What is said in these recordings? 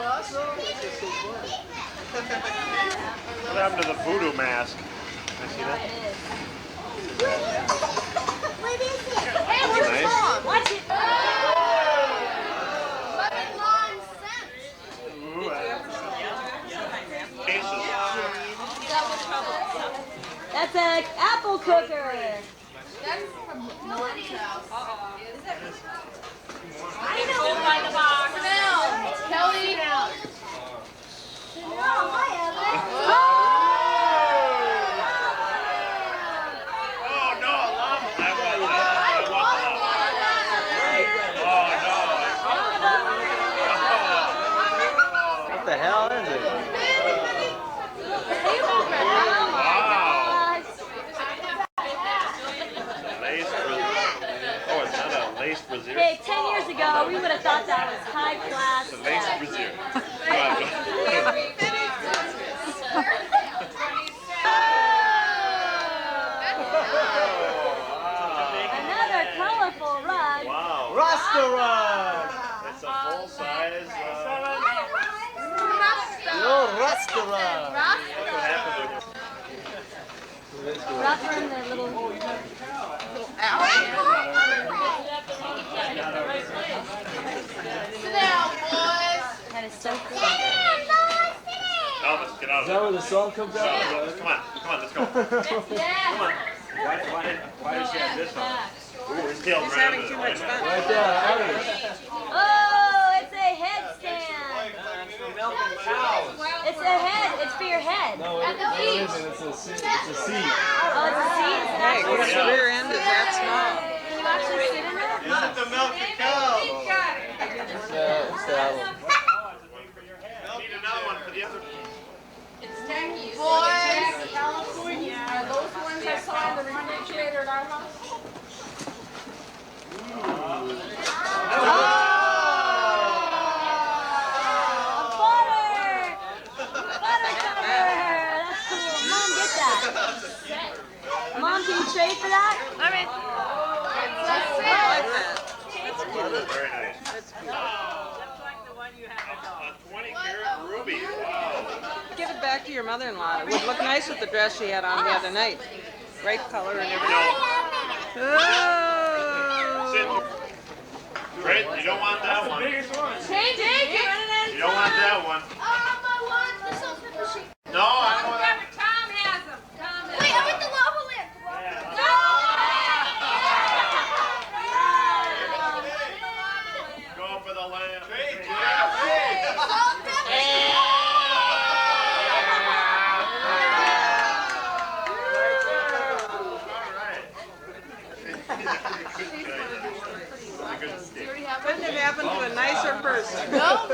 What happened to the voodoo mask? Can I see that? What is it? Hey, where's nice. Mom? Watch it. That's an apple cooker. That's from Marlene's house. Is it? I know. By the box. Smell. Kelly. Oh, hi, Evan. Oh no, llama. I want llama. What the hell is it? Hey, 10 years ago, we would have thought that was high class. The lace brazier. Another colorful rug. Wow. Rasta rug. It's a full size. Little Rasta rug. Rougher in the little. Sit down, boys. That is so cool. Elvis, get out of Is that where the song comes out? Come on, let's go. Yeah. Come on. Why does he have this on? Ooh, his tail's He's having too much fun. Right there, Oh, it's a headstand. It's a head. It's for your head. No, it isn't. It's a seat. Oh, it's a seat? Hey, what's the rear end is that small? Can you actually sit in it? Isn't the milk a cow? It's that one. Need another one for the other. Boys, California. Are those ones I saw in the refrigerator at our house? Mom, can you trade for that? I mean, That's I like that. Very nice. That's cool. A 20-carat ruby. Wow. Give it back to your mother-in-law. It would look nice with the dress she had on the other night. Bright color and everything. Oh. Right? You don't want that one. Change it. You don't want that one. I want the salt pepper shake. No, I don't want that. Tom has them. Wait, I want the lava lamp. Go for the lamp. Salt pepper shake. Couldn't have happened to a nicer person. No,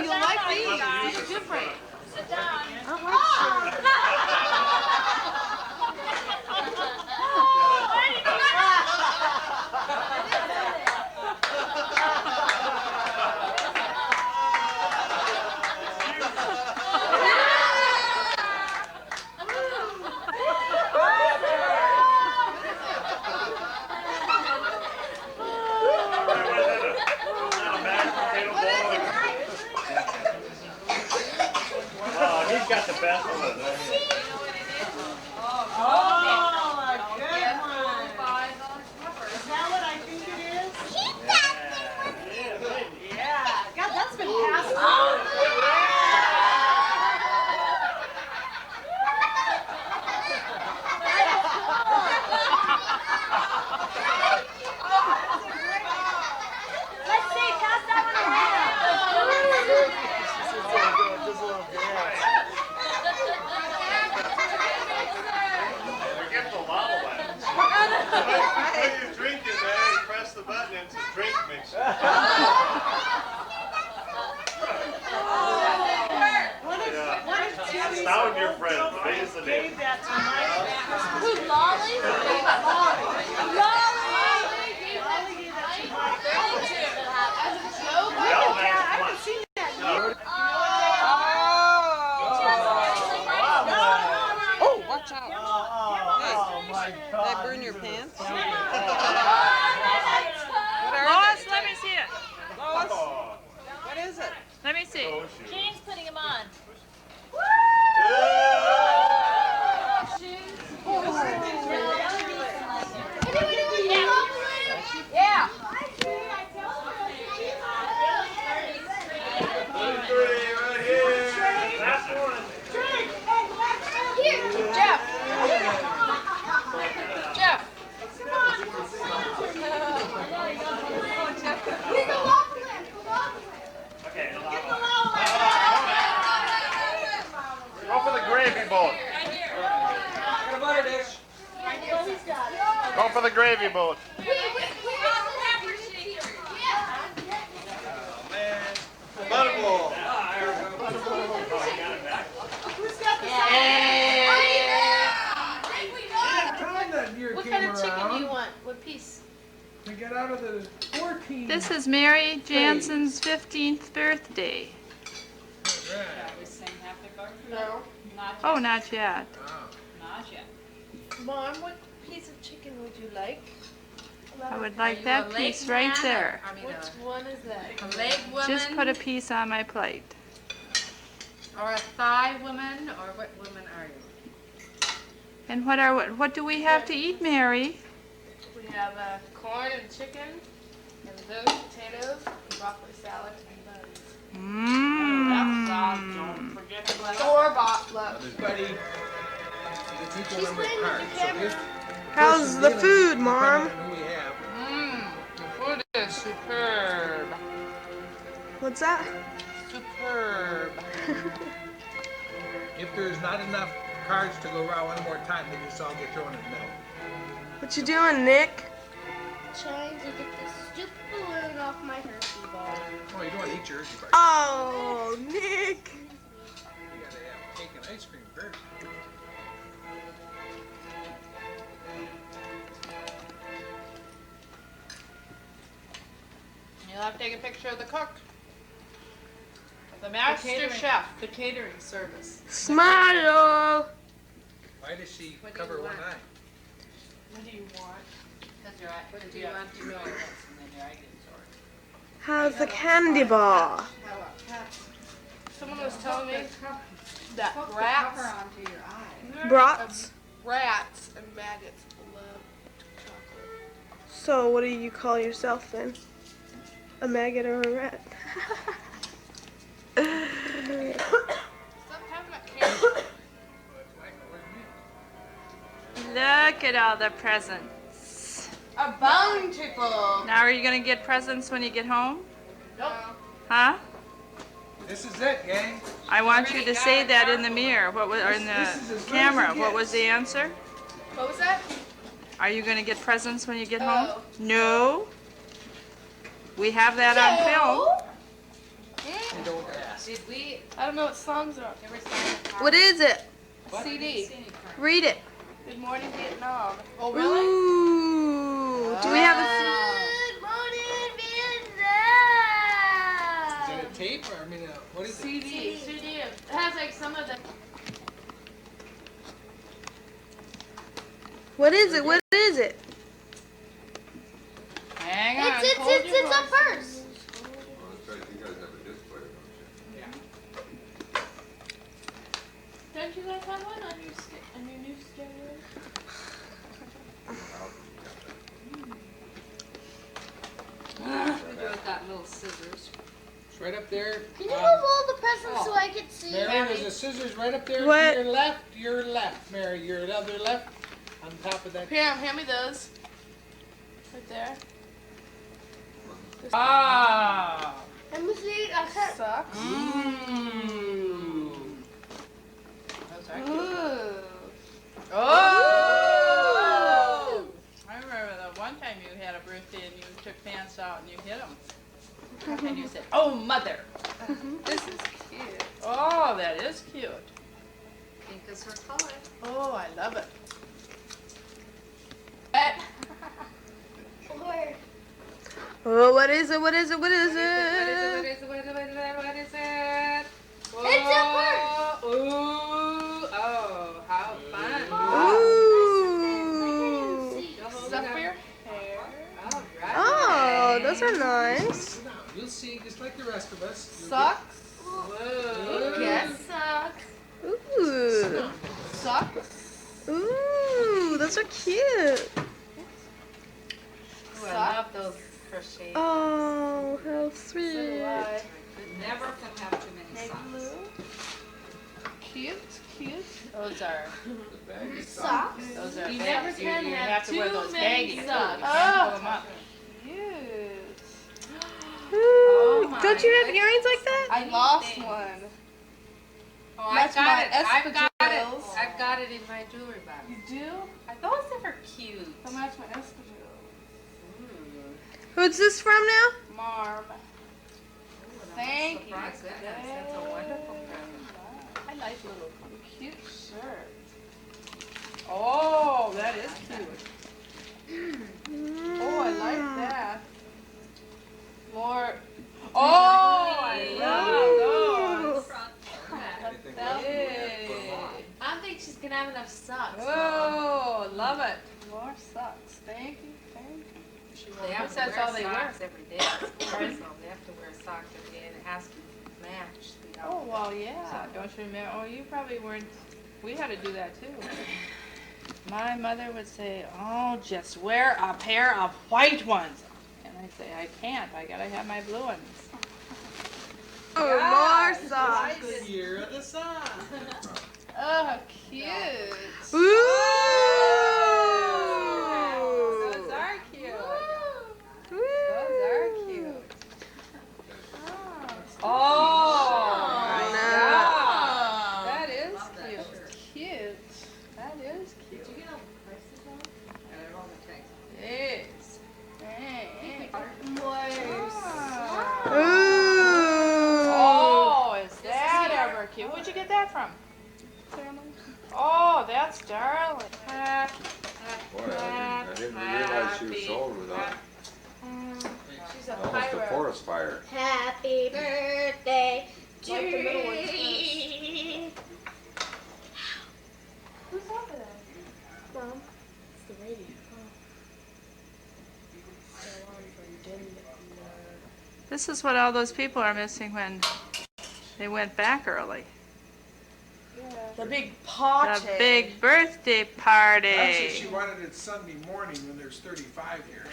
you like these. These are different. Sit down. I don't like He's got the best one. Sound your friend. Today's the day. Who's Lolly? Oh, watch out. Hey, did I burn your pants? Lois, let me see it. Lois, what is it? Let me see. Jane's putting him on. Yeah. Jeff. Jeff. Go for the gravy boat. Go for the gravy boat. Butterball. What kind of chicken do you want? What piece? To get out of the 14. This is Mary Jansen's 15th birthday. No. Oh, not yet. Not yet. Mom, what piece of chicken would you like? I would like that piece right there. Which one is that? A leg woman, Just put a piece on my plate. or a thigh woman, or what woman are you? And what do we have to eat, Mary? We have corn and chicken, and those potatoes, and broccoli salad, and Mmm. store-bought love. Buddy, the people She's number playing with card. the So camera. this How's person's the dealing food, with Mom? depending on who we have. The food is superb. What's that? Superb. If there's not enough cards to go around one more time, they just all get thrown in the middle. What you doing, Nick? Trying to get this stupid balloon off my Hershey ball. Oh, you don't want to eat your Hershey bar. Oh, Nick. You gotta have cake and ice cream first. You'll have to take a picture of the cook. The master chef. The catering service. Smile. Why does she What do cover you one want? eye? What do you want? Because your eye, what do you want to know this, and then your eye gets sore. How's the candy bar? Someone was telling me that rats, Brats? rats and maggots love chocolate. So what do you call yourself then? A maggot or a rat? Stop having that candy. Look at all the presents. A bountiful. Now, are you going to get presents when you get home? Nope. Huh? This is it, gang. I want you to say that in the mirror, or in This is the as good camera. as it What was gets. the answer? What was that? Are you going to get presents when you get Oh. home? No. We have that on film. You don't ask. Did we I don't know what songs are. ever sign a What is it? CD. Read it. Good Morning Vietnam. Oh Ooh. Do we have a... Good morning, Is Vietnam! it a tape or, what is it? CD. CD. It has like some of the. What is it? What is it? Hang on. It's a purse. Don't you guys have one on your new stereo? We do with that little scissors. It's right up there. Can you move all the presents so I can see? Mary, there's a scissors right up there. What? To your left, Mary. Your other left, on top of that. Pam, hand me those. Right there. Ah. Let me see. I can't. Socks. Mmm. Those are cute. Ooh. Oh! I remember the one time you had a birthday and you took pants out and you hit them. And you said, "Oh, mother." This is cute. Oh, that is cute. Pink is her color. Oh, I love it. Oh, what is it? What is it? What is What it? is it? What is it? What is it? What is it? It's a purse. Ooh! Oh, how fun! Ooh. Stuff for your hair. All right. Oh, those are nice. You'll see, just like the rest of us. Socks. those are cute. Ooh, I love those crochet. Oh, how sweet. Never can have too many socks. Cute, cute. Those are. Socks. Those are. You big. never can you have have to wear too those many baggy too. You socks. can't pull them up. Cute. Ooh, my don't you have earrings like that? I lost one. Oh, That's my I've got it. espadrilles. I've got it in my jewelry box. You do? Those are cute. So match my espadrilles. Who's this from now? Marm. Thank you. That's a wonderful present. I like little cute shirt. Oh, that is cute. Oh, I like that. More. Oh, I love those. I don't think she's gonna have enough socks. Oh, love it. More socks. Thank you. Thank you. They have to That's wear all they wear. socks every day. So they have to wear socks every day, and it has to match the Oh, outfit. well, yeah. Don't you remember? Oh, you probably weren't. We had to do that too. My mother would say, oh, just wear a pair of white ones. And I'd say, I can't. I gotta have my blue ones. Oh, more socks. The year of the sun. Oh, cute. Ooh. Those are cute. Ooh. Those are cute. Oh, my God. That is cute. Cute. That is cute. Yes. Hey. Oh, is that ever cute? Where'd you get that from? Oh, that's darling. Boy, I didn't realize she was so old with that. She's a Almost a forest fire. Happy birthday to you. Who's over there? Mom. It's the radio. This is what all those people are missing when they went back early. The big party. The big birthday party. Actually, she wanted it Sunday morning when there's 35 here.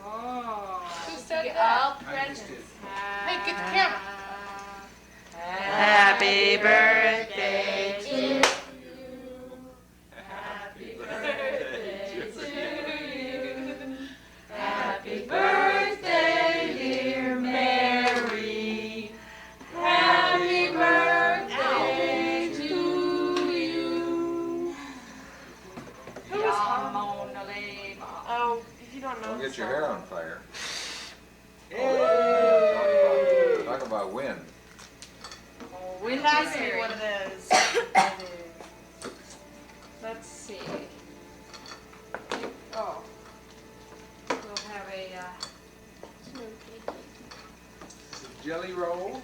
Oh. Who said that? I just did. Hey, get the camera. Happy birthday to you. Happy birthday to you. Happy birthday, dear Mary. Happy birthday to you. Oh, you don't know. Don't get your hair on fire. Talk about wind. It has to be one of those. Let's see. Oh. We'll have a Jelly roll.